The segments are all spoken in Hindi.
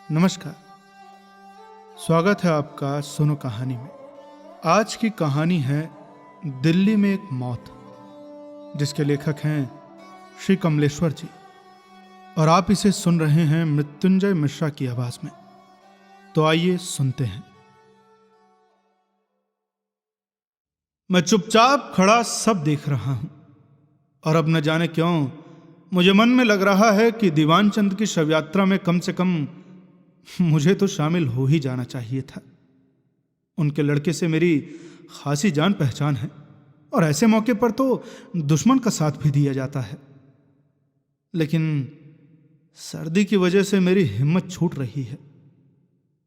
नमस्कार। स्वागत है आपका सुनो कहानी में। आज की कहानी है दिल्ली में एक मौत, जिसके लेखक हैं श्री कमलेश्वर जी, और आप इसे सुन रहे हैं मृत्युंजय मिश्रा की आवाज में। तो आइए सुनते हैं। मैं चुपचाप खड़ा सब देख रहा हूं, और अब न जाने क्यों मुझे मन में लग रहा है कि दीवान चंद की शव यात्रा में कम से कम मुझे तो शामिल हो ही जाना चाहिए था। उनके लड़के से मेरी खासी जान पहचान है, और ऐसे मौके पर तो दुश्मन का साथ भी दिया जाता है। लेकिन सर्दी की वजह से मेरी हिम्मत छूट रही है।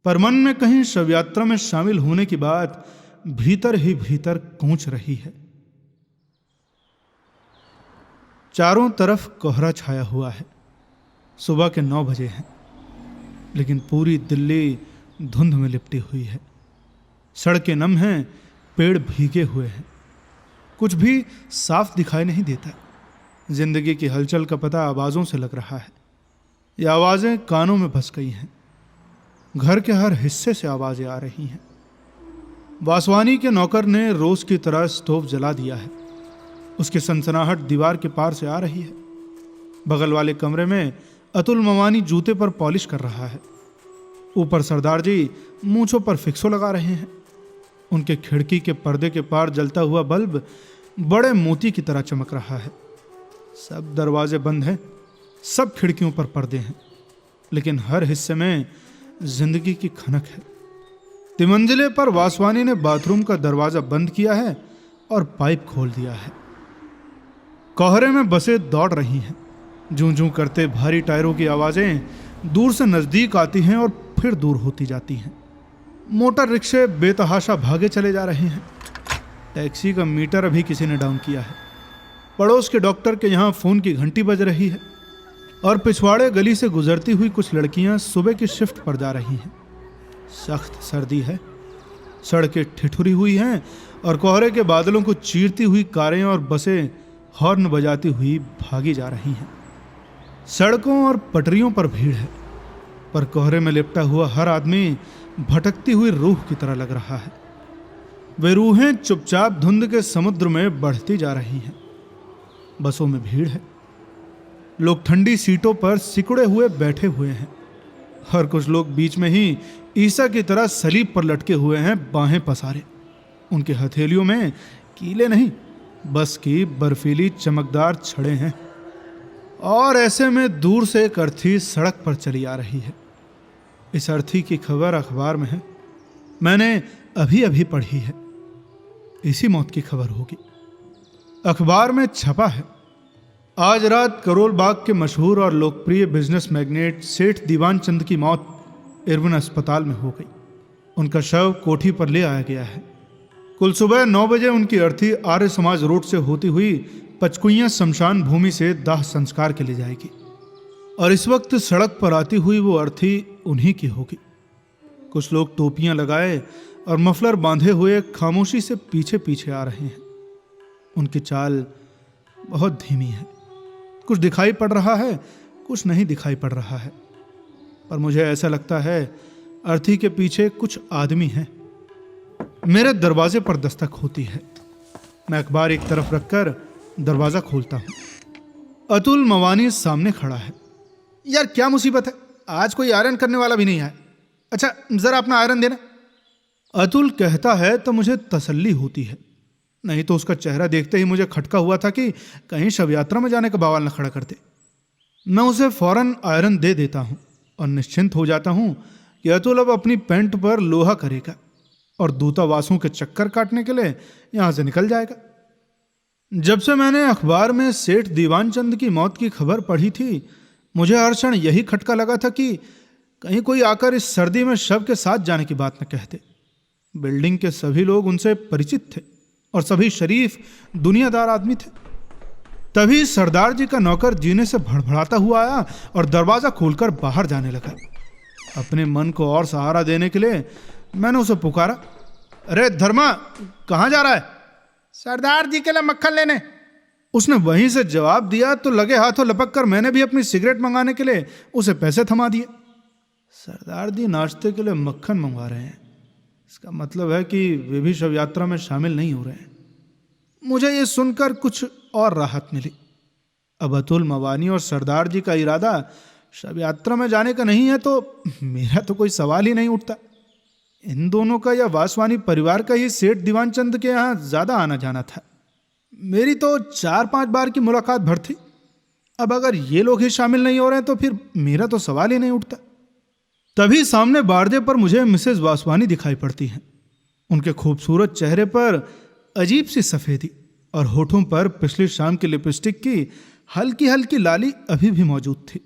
पर मन में कहीं शव यात्रा में शामिल होने की बात भीतर ही भीतर गूंज रही है। चारों तरफ कोहरा छाया हुआ है। सुबह के 9 बजे हैं, लेकिन पूरी दिल्ली धुंध में लिपटी हुई है। सड़कें नम हैं, पेड़ भीगे हुए हैं, कुछ भी साफ दिखाई नहीं देता। जिंदगी की हलचल का पता आवाज़ों से लग रहा है। ये आवाज़ें कानों में बस गई हैं। घर के हर हिस्से से आवाज़ें आ रही हैं। वासवानी के नौकर ने रोज की तरह स्टोव जला दिया है। उसकी सनसनाहट दीवार के पार से आ रही है। बगल वाले कमरे में अतुल मवानी जूते पर पॉलिश कर रहा है। ऊपर सरदार जी मूंछों पर फिक्सो लगा रहे हैं। उनके खिड़की के पर्दे के पार जलता हुआ बल्ब बड़े मोती की तरह चमक रहा है। सब दरवाजे बंद हैं, सब खिड़कियों पर पर्दे हैं, लेकिन हर हिस्से में जिंदगी की खनक है। तिमंजिले पर वासवानी ने बाथरूम का दरवाजा बंद किया है और पाइप खोल दिया है। कोहरे में बसें दौड़ रही हैं। जूं जूं करते भारी टायरों की आवाजें दूर से नजदीक आती हैं और फिर दूर होती जाती हैं। मोटर रिक्शे बेतहाशा भागे चले जा रहे हैं। टैक्सी का मीटर अभी किसी ने डाउन किया है। पड़ोस के डॉक्टर के यहाँ फोन की घंटी बज रही है, और पिछवाड़े गली से गुजरती हुई कुछ लड़कियां सुबह की शिफ्ट पर जा रही हैं। सख्त सर्दी है, सड़कें ठिठुरी हुई हैं, और कोहरे के बादलों को चीरती हुई कारें और बसें हॉर्न बजाती हुई भागी जा रही हैं। सड़कों और पटरियों पर भीड़ है, पर कोहरे में लिपटा हुआ हर आदमी भटकती हुई रूह की तरह लग रहा है। वे रूहें चुपचाप धुंध के समुद्र में बढ़ती जा रही हैं। बसों में भीड़ है। लोग ठंडी सीटों पर सिकुड़े हुए बैठे हुए हैं, और कुछ लोग बीच में ही ईसा की तरह सलीब पर लटके हुए हैं, बाहें पसारे। उनके हथेलियों में कीले नहीं, बस की बर्फीली चमकदार छड़ें हैं। और ऐसे में दूर से एक अर्थी सड़क पर चली आ रही है। इस अर्थी की खबर अखबार में है। मैंने अभी अभी पढ़ी है। इसी मौत की खबर होगी। अखबार में छपा है, आज रात करोल बाग के मशहूर और लोकप्रिय बिजनेस मैग्नेट सेठ दीवान चंद की मौत इरविन अस्पताल में हो गई। उनका शव कोठी पर ले आया गया है। कुल सुबह 9 बजे उनकी अर्थी आर्य समाज रोड से होती हुई पचकुइयां शमशान भूमि से दाह संस्कार के लिए जाएगी, और इस वक्त सड़क पर आती हुई वो अर्थी उन्हीं की होगी। कुछ लोग टोपियां लगाए और मफलर बांधे हुए खामोशी से पीछे पीछे आ रहे हैं। उनकी चाल बहुत धीमी है। कुछ दिखाई पड़ रहा है, कुछ नहीं दिखाई पड़ रहा है, पर मुझे ऐसा लगता है अर्थी के पीछे कुछ आदमी हैं। मेरे दरवाजे पर दस्तक होती है। मैं अखबार एक तरफ रखकर दरवाजा खोलता हूं। अतुल मवानी सामने खड़ा है। यार क्या मुसीबत है, आज कोई आयरन करने वाला भी नहीं है। अच्छा जरा अपना आयरन देना। अतुल कहता है तो मुझे तसल्ली होती है, नहीं तो उसका चेहरा देखते ही मुझे खटका हुआ था कि कहीं शव यात्रा में जाने का बवाल न खड़ा करते। मैं उसे फौरन आयरन दे देता हूं और निश्चिंत हो जाता हूं कि अतुल अब अपनी पैंट पर लोहा करेगा और दूतावासों के चक्कर काटने के लिए यहां से निकल जाएगा। जब से मैंने अखबार में सेठ दीवान चंद की मौत की खबर पढ़ी थी, मुझे हर क्षण यही खटका लगा था कि कहीं कोई आकर इस सर्दी में शव के साथ जाने की बात न कहते। बिल्डिंग के सभी लोग उनसे परिचित थे और सभी शरीफ दुनियादार आदमी थे। तभी सरदार जी का नौकर जीने से भड़बड़ाता हुआ आया और दरवाजा खोलकर बाहर जाने लगा। अपने मन को और सहारा देने के लिए मैंने उसे पुकारा, अरे धर्मा कहाँ जा रहा है? सरदार जी के लिए मक्खन लेने। उसने वहीं से जवाब दिया तो लगे हाथों लपक कर मैंने भी अपनी सिगरेट मंगाने के लिए उसे पैसे थमा दिए। सरदार जी नाश्ते के लिए मक्खन मंगवा रहे हैं। इसका मतलब है कि वे भी शव यात्रा में शामिल नहीं हो रहे हैं। मुझे ये सुनकर कुछ और राहत मिली। अब अतुल मवानी और सरदार जी का इरादा शव यात्रा में जाने का नहीं है तो मेरा तो कोई सवाल ही नहीं उठता। इन दोनों का या वासवानी परिवार का ही सेठ दीवानचंद के यहाँ ज्यादा आना जाना था। मेरी तो 4-5 बार की मुलाकात भर थी। अब अगर ये लोग ही शामिल नहीं हो रहे हैं तो फिर मेरा तो सवाल ही नहीं उठता। तभी सामने बारदे पर मुझे मिसेस वासवानी दिखाई पड़ती हैं। उनके खूबसूरत चेहरे पर अजीब सी सफेदी और होठों पर पिछली शाम की लिपस्टिक की हल्की हल्की लाली अभी भी मौजूद थी।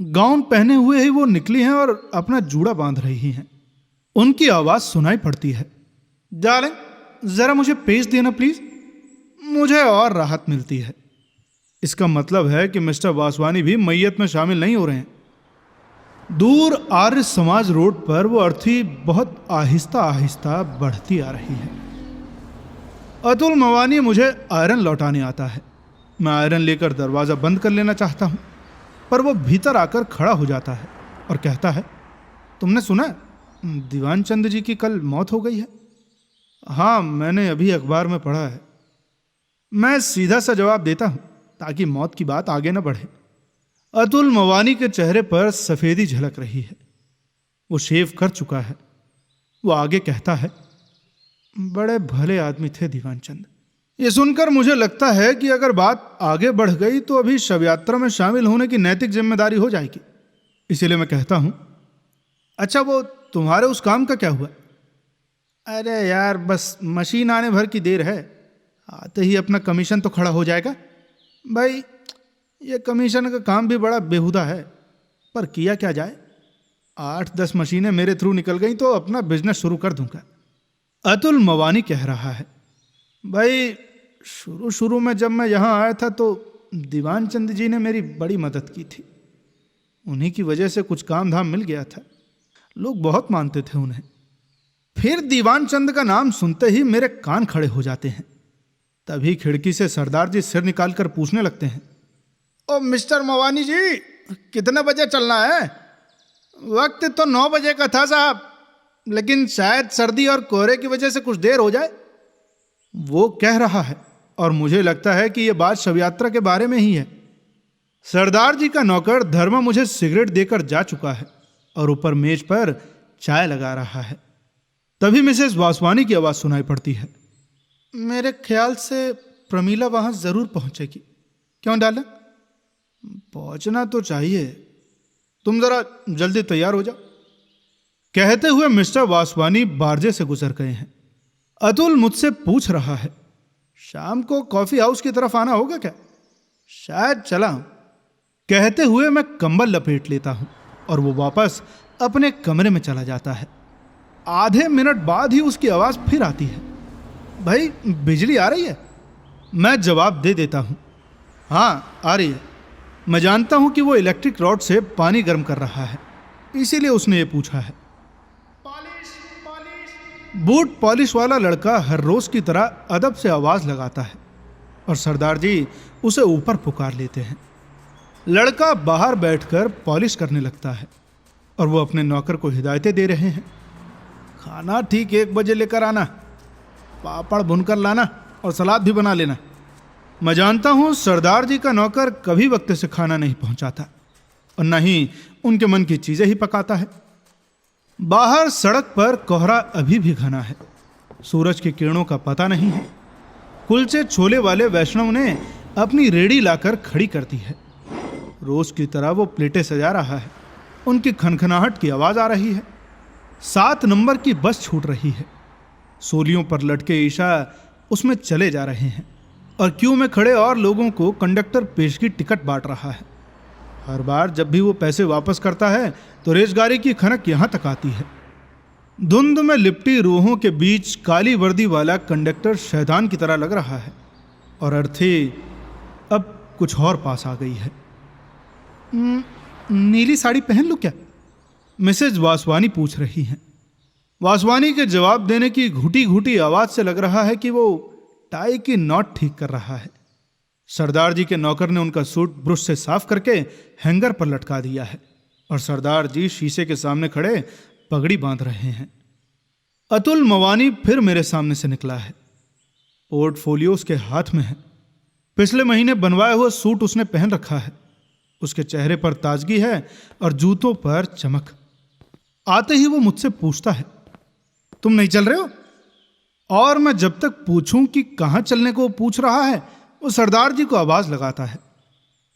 गाउन पहने हुए ही वो निकली हैं और अपना जूड़ा बांध रही हैं। उनकी आवाज सुनाई पड़ती है, डार्लिंग जरा मुझे पेश देना प्लीज। मुझे और राहत मिलती है। इसका मतलब है कि मिस्टर वासवानी भी मैयत में शामिल नहीं हो रहे हैं। दूर आर्य समाज रोड पर वो अर्थी बहुत आहिस्ता आहिस्ता बढ़ती आ रही है। अतुल मवानी मुझे आयरन लौटाने आता है। मैं आयरन लेकर दरवाजा बंद कर लेना चाहता हूं, पर वो भीतर आकर खड़ा हो जाता है और कहता है, तुमने सुना दीवानचंद जी की कल मौत हो गई है? हाँ, मैंने अभी अखबार में पढ़ा है। मैं सीधा सा जवाब देता हूं ताकि मौत की बात आगे न बढ़े। अतुल मवानी के चेहरे पर सफेदी झलक रही है। वो शेव कर चुका है। वो आगे कहता है, बड़े भले आदमी थे दीवानचंद। ये सुनकर मुझे लगता है कि अगर बात आगे बढ़ गई तो अभी शव यात्रा में शामिल होने की नैतिक जिम्मेदारी हो जाएगी। इसीलिए मैं कहता हूं, अच्छा वो तुम्हारे उस काम का क्या हुआ? अरे यार, बस मशीन आने भर की देर है, आते ही अपना कमीशन तो खड़ा हो जाएगा। भाई ये कमीशन का काम भी बड़ा बेहुदा है, पर किया क्या जाए। 8-10 मशीनें मेरे थ्रू निकल गई तो अपना बिजनेस शुरू कर दूंगा। अतुल मवानी कह रहा है, भाई शुरू में जब मैं यहां आया था तो दीवानचंद जी ने मेरी बड़ी मदद की थी। उन्हीं की वजह से कुछ काम धाम मिल गया था। लोग बहुत मानते थे उन्हें। फिर दीवानचंद का नाम सुनते ही मेरे कान खड़े हो जाते हैं। तभी खिड़की से सरदार जी सिर निकालकर पूछने लगते हैं, ओ मिस्टर मवानी जी, कितने बजे चलना है? वक्त तो 9 बजे का था साहब, लेकिन शायद सर्दी और कोहरे की वजह से कुछ देर हो जाए। वो कह रहा है और मुझे लगता है कि यह बात शव यात्रा के बारे में ही है। सरदार जी का नौकर धर्मा मुझे सिगरेट देकर जा चुका है और ऊपर मेज पर चाय लगा रहा है। तभी मिसेस वासवानी की आवाज सुनाई पड़ती है, मेरे ख्याल से प्रमीला वहां जरूर पहुंचेगी। क्यों डाला? पहुंचना तो चाहिए, तुम जरा जल्दी तैयार हो जाओ। कहते हुए मिस्टर वासवानी बारजे से गुजर गए हैं। अतुल मुझसे पूछ रहा है, शाम को कॉफी हाउस की तरफ आना होगा क्या? शायद चला हूं। कहते हुए मैं कंबल लपेट लेता हूं और वो वापस अपने कमरे में चला जाता है। आधे मिनट बाद ही उसकी आवाज फिर आती है, भाई बिजली आ रही है? मैं जवाब दे देता हूं, हाँ आ रही है। मैं जानता हूं कि वो इलेक्ट्रिक रॉड से पानी गर्म कर रहा है, इसीलिए उसने ये पूछा है। बूट पॉलिश वाला लड़का हर रोज की तरह अदब से आवाज लगाता है और सरदार जी उसे ऊपर पुकार लेते हैं। लड़का बाहर बैठकर पॉलिश करने लगता है और वो अपने नौकर को हिदायतें दे रहे हैं। खाना ठीक 1 बजे लेकर आना, पापड़ भुनकर लाना और सलाद भी बना लेना। मैं जानता हूं सरदार जी का नौकर कभी वक्त से खाना नहीं पहुंचाता और न ही उनके मन की चीजें ही पकाता है। बाहर सड़क पर कोहरा अभी भी घना है। सूरज की किरणों का पता नहीं है। कुलचे छोले वाले वैष्णव ने अपनी रेड़ी लाकर खड़ी कर दी है। रोज की तरह वो प्लेटें सजा रहा है। उनकी खनखनाहट की आवाज आ रही है। 7 नंबर की बस छूट रही है। सोलियों पर लटके ईशा उसमें चले जा रहे हैं और क्यू में खड़े और लोगों को कंडक्टर पेशगी टिकट बांट रहा है। हर बार जब भी वो पैसे वापस करता है तो रेलगाड़ी की खनक यहां तक आती है। धुंध में लिपटी रूहों के बीच काली वर्दी वाला कंडक्टर शैतान की तरह लग रहा है और अर्थी अब कुछ और पास आ गई है। नीली साड़ी पहन लूं क्या? मिसेज वासवानी पूछ रही हैं। वासवानी के जवाब देने की घुटी घुटी आवाज से लग रहा है कि वो टाई की नॉट ठीक कर रहा है। सरदार जी के नौकर ने उनका सूट ब्रश से साफ करके हैंगर पर लटका दिया है और सरदार जी शीशे के सामने खड़े पगड़ी बांध रहे हैं। अतुल मवानी फिर मेरे सामने से निकला है। पोर्टफोलियो उसके हाथ में है। पिछले महीने बनवाया हुआ सूट उसने पहन रखा है। उसके चेहरे पर ताजगी है और जूतों पर चमक। आते ही वो मुझसे पूछता है, तुम नहीं चल रहे हो? और मैं जब तक पूछूं कि कहां चलने को पूछ रहा है, वो सरदार जी को आवाज लगाता है,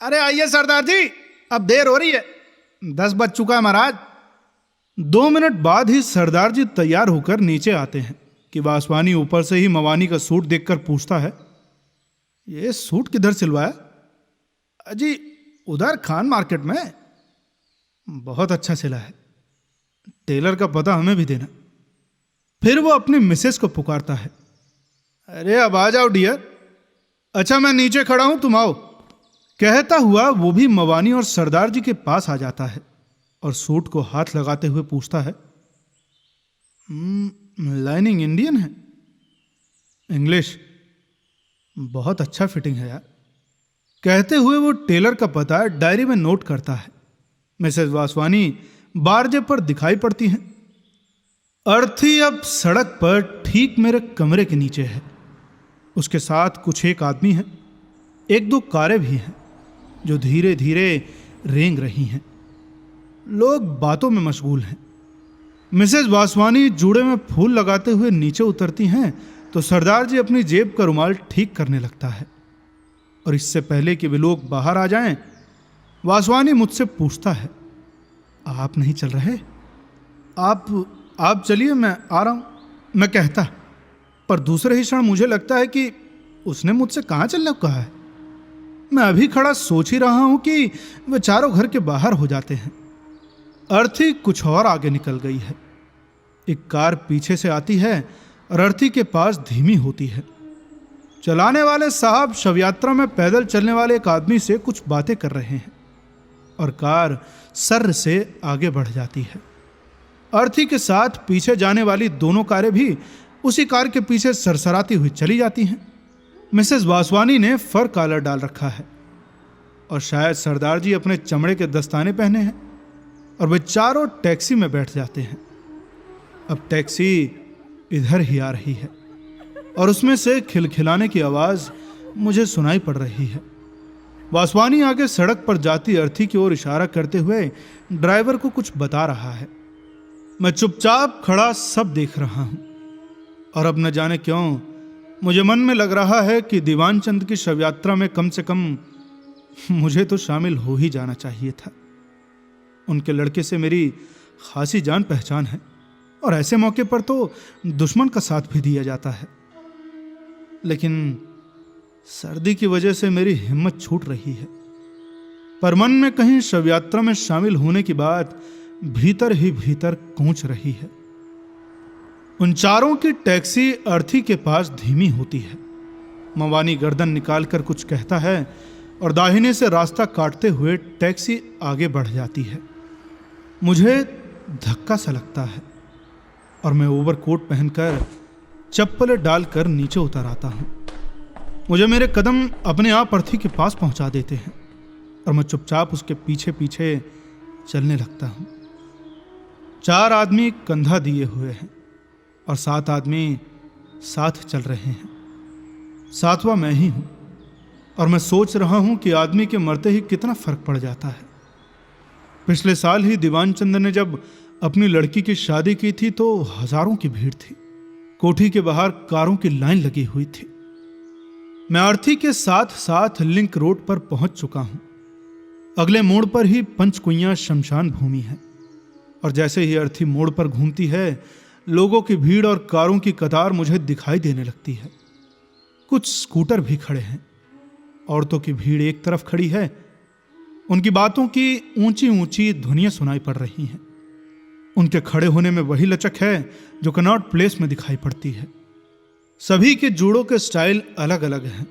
अरे आइए सरदार जी, अब देर हो रही है, 10 बज चुका है महाराज। 2 मिनट बाद ही सरदार जी तैयार होकर नीचे आते हैं कि वासवानी ऊपर से ही मवानी का सूट देखकर पूछता है, ये सूट किधर सिलवाया? अजी उधर खान मार्केट में। बहुत अच्छा सिला है, टेलर का पता हमें भी देना। फिर वो अपनी मिसेस को पुकारता है, अरे अब आ जाओ डियर। अच्छा मैं नीचे खड़ा हूं, तुम आओ। कहता हुआ वो भी मवानी और सरदार जी के पास आ जाता है और सूट को हाथ लगाते हुए पूछता है, लाइनिंग इंडियन है? इंग्लिश? बहुत अच्छा फिटिंग है यार। कहते हुए वो टेलर का पता डायरी में नोट करता है। मिसेस वासवानी बारजे पर दिखाई पड़ती हैं। अर्थी अब सड़क पर ठीक मेरे कमरे के नीचे है। उसके साथ कुछ एक आदमी है। 1-2 कारें भी हैं जो धीरे धीरे रेंग रही हैं। लोग बातों में मशगूल हैं। मिसेस वासवानी जूड़े में फूल लगाते हुए नीचे उतरती हैं तो सरदार जी अपनी जेब का रुमाल ठीक करने लगता है। और इससे पहले कि वे लोग बाहर आ जाएं, वासवानी मुझसे पूछता है, आप नहीं चल रहे? आप चलिए, मैं आ रहा हूं। मैं कहता, पर दूसरे ही क्षण मुझे लगता है कि उसने मुझसे कहां चलने को कहा है। मैं अभी खड़ा सोच ही रहा हूं कि वे चारों घर के बाहर हो जाते हैं। अर्थी कुछ और आगे निकल गई है। एक कार पीछे से आती है और अर्थी के पास धीमी होती है। चलाने वाले साहब शवयात्रा में पैदल चलने वाले एक आदमी से कुछ बातें कर रहे हैं और कार सर्र से आगे बढ़ जाती है। अर्थी के साथ पीछे जाने वाली दोनों कारें भी उसी कार के पीछे सरसराती हुई चली जाती हैं। मिसेस वासवानी ने फर कॉलर डाल रखा है और शायद सरदार जी अपने चमड़े के दस्ताने पहने हैं और वे चारों टैक्सी में बैठ जाते हैं। अब टैक्सी इधर ही आ रही है और उसमें से खिलखिलाने की आवाज मुझे सुनाई पड़ रही है। वासवानी आगे सड़क पर जाती अर्थी की ओर इशारा करते हुए ड्राइवर को कुछ बता रहा है। मैं चुपचाप खड़ा सब देख रहा हूं और अब न जाने क्यों मुझे मन में लग रहा है कि दीवान चंद की शवयात्रा में कम से कम मुझे तो शामिल हो ही जाना चाहिए था। उनके लड़के से मेरी खासी जान पहचान है और ऐसे मौके पर तो दुश्मन का साथ भी दिया जाता है। लेकिन सर्दी की वजह से मेरी हिम्मत छूट रही है। पर मन में कहीं शवयात्रा में शामिल होने की बात भीतर ही भीतर गूंज रही है। उन चारों की टैक्सी अर्थी के पास धीमी होती है। मवानी गर्दन निकालकर कुछ कहता है और दाहिने से रास्ता काटते हुए टैक्सी आगे बढ़ जाती है। मुझे धक्का सा लगता है और मैं ओवरकोट पहनकर चप्पलें डालकर नीचे उतर आता हूं। मुझे मेरे कदम अपने आप अर्थी के पास पहुंचा देते हैं और मैं चुपचाप उसके पीछे पीछे चलने लगता हूं। 4 आदमी कंधा दिए हुए हैं और 7 आदमी साथ चल रहे हैं। 7वां मैं ही हूं और मैं सोच रहा हूं कि आदमी के मरते ही कितना फर्क पड़ जाता है। पिछले साल ही दीवान चंद ने जब अपनी लड़की की शादी की थी तो हजारों की भीड़ थी। कोठी के बाहर कारों की लाइन लगी हुई थी। मैं अर्थी के साथ साथ लिंक रोड पर पहुंच चुका हूं। अगले मोड़ पर ही पंचकुइयां शमशान भूमि है और जैसे ही अर्थी मोड़ पर घूमती है, लोगों की भीड़ और कारों की कतार मुझे दिखाई देने लगती है। कुछ स्कूटर भी खड़े हैं। औरतों की भीड़ एक तरफ खड़ी है। उनकी बातों की ऊंची ऊंची ध्वनियां सुनाई पड़ रही हैं। उनके खड़े होने में वही लचक है जो कनॉट प्लेस में दिखाई पड़ती है। सभी के जूड़ों के स्टाइल अलग अलग हैं।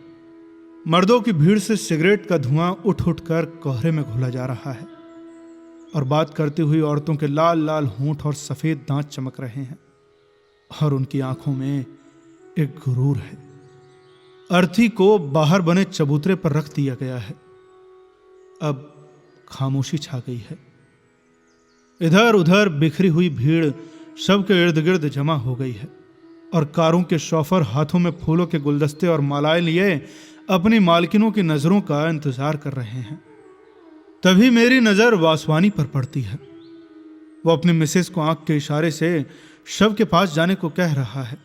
मर्दों की भीड़ से सिगरेट का धुआं उठ उठ कर कोहरे में घुला जा रहा है और बात करती हुई औरतों के लाल लाल होंठ और सफेद दांत चमक रहे हैं और उनकी आंखों में एक गुरूर है। अर्थी को बाहर बने चबूतरे पर रख दिया गया है। अब खामोशी छा गई है। इधर उधर बिखरी हुई भीड़ शव के इर्द गिर्द जमा हो गई है और कारों के शौफर हाथों में फूलों के गुलदस्ते और मालाएं लिए अपनी मालकिनों की नजरों का इंतजार कर रहे हैं। तभी मेरी नजर वासवानी पर पड़ती है। वो अपनी मिसेस को आंख के इशारे से शव के पास जाने को कह रहा है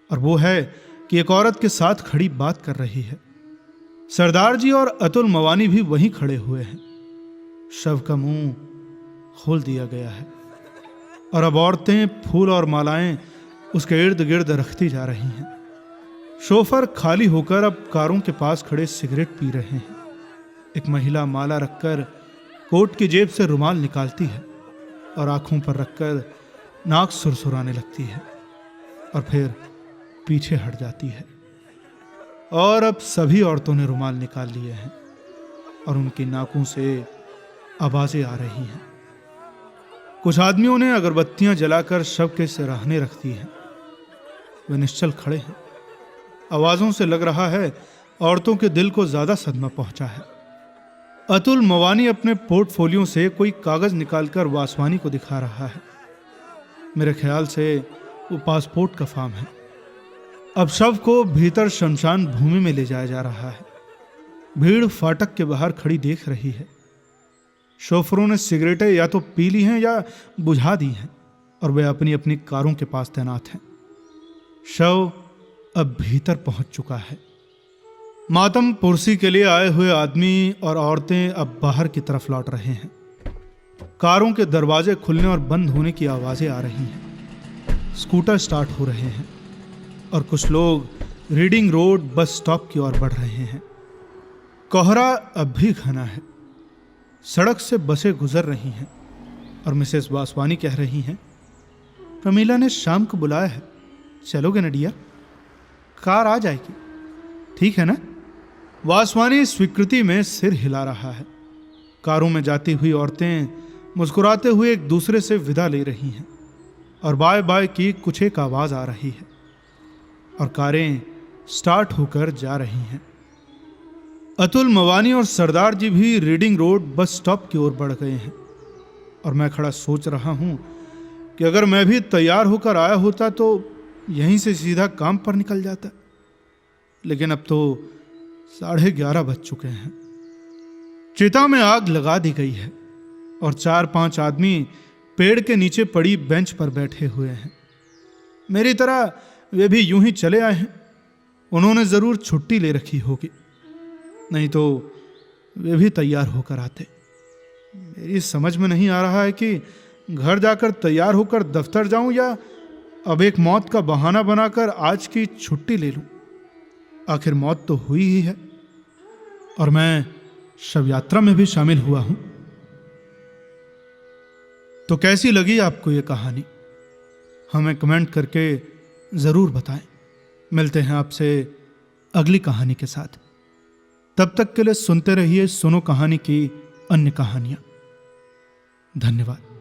और वो है कि एक औरत के साथ खड़ी बात कर रही है। सरदार जी और अतुल मवानी भी वहीं खड़े हुए हैं। शव का मुंह खोल दिया गया है और अब औरतें फूल और मालाएं उसके इर्द गिर्द रखती जा रही हैं। शोफर खाली होकर अब कारों के पास खड़े सिगरेट पी रहे हैं। एक महिला माला रखकर कोट की जेब से रुमाल निकालती है और आंखों पर रखकर नाक सुरसुराने लगती है और फिर पीछे हट जाती है। और अब सभी औरतों ने रुमाल निकाल लिए हैं और उनकी नाकों से आवाजें आ रही हैं। कुछ आदमियों ने अगरबत्तियां जलाकर शव के सिराहने रख दी हैं। वे निश्चल खड़े हैं। आवाजों से लग रहा है औरतों के दिल को ज्यादा सदमा पहुंचा है। अतुल मवानी अपने पोर्टफोलियो से कोई कागज निकालकर वासवानी को दिखा रहा है। मेरे ख्याल से वो पासपोर्ट का फॉर्म है। अब शव को भीतर शमशान भूमि में ले जाया जा रहा है। भीड़ फाटक के बाहर खड़ी देख रही है। शोफरों ने सिगरेटें या तो पी ली हैं या बुझा दी हैं और वे अपनी अपनी कारों के पास तैनात हैं। शव अब भीतर पहुंच चुका है। मातम पुरसी के लिए आए हुए आदमी और औरतें अब बाहर की तरफ लौट रहे हैं। कारों के दरवाजे खुलने और बंद होने की आवाजें आ रही हैं। स्कूटर स्टार्ट हो रहे हैं और कुछ लोग रीडिंग रोड बस स्टॉप की ओर बढ़ रहे हैं। कोहरा अब भी घना है। सड़क से बसें गुजर रही हैं और मिसेस वासवानी कह रही हैं, प्रमीला ने शाम को बुलाया है, चलोगे ना डियर? कार आ जाएगी, ठीक है ना? वासवानी स्वीकृति में सिर हिला रहा है। कारों में जाती हुई औरतें मुस्कुराते हुए एक दूसरे से विदा ले रही हैं और बाय बाय की कुछ एक आवाज आ रही है और कारें स्टार्ट होकर जा रही हैं। अतुल मवानी और सरदार जी भी रीडिंग रोड बस स्टॉप की ओर बढ़ गए हैं और मैं खड़ा सोच रहा हूं कि अगर मैं भी तैयार होकर आया होता तो यहीं से सीधा काम पर निकल जाता। लेकिन अब तो 11:30 बज चुके हैं। चिता में आग लगा दी गई है और 4-5 आदमी पेड़ के नीचे पड़ी बेंच पर बैठे हुए हैं। मेरी तरह वे भी यूं ही चले आए हैं। उन्होंने जरूर छुट्टी ले रखी होगी, नहीं तो वे भी तैयार होकर आते। मेरी समझ में नहीं आ रहा है कि घर जाकर तैयार होकर दफ्तर जाऊं या अब एक मौत का बहाना बनाकर आज की छुट्टी ले लूं। आखिर मौत तो हुई ही है और मैं शव यात्रा में भी शामिल हुआ हूं। तो कैसी लगी आपको ये कहानी? हमें कमेंट करके जरूर बताएं। मिलते हैं आपसे अगली कहानी के साथ। तब तक के लिए सुनते रहिए सुनो कहानी की अन्य कहानियां। धन्यवाद।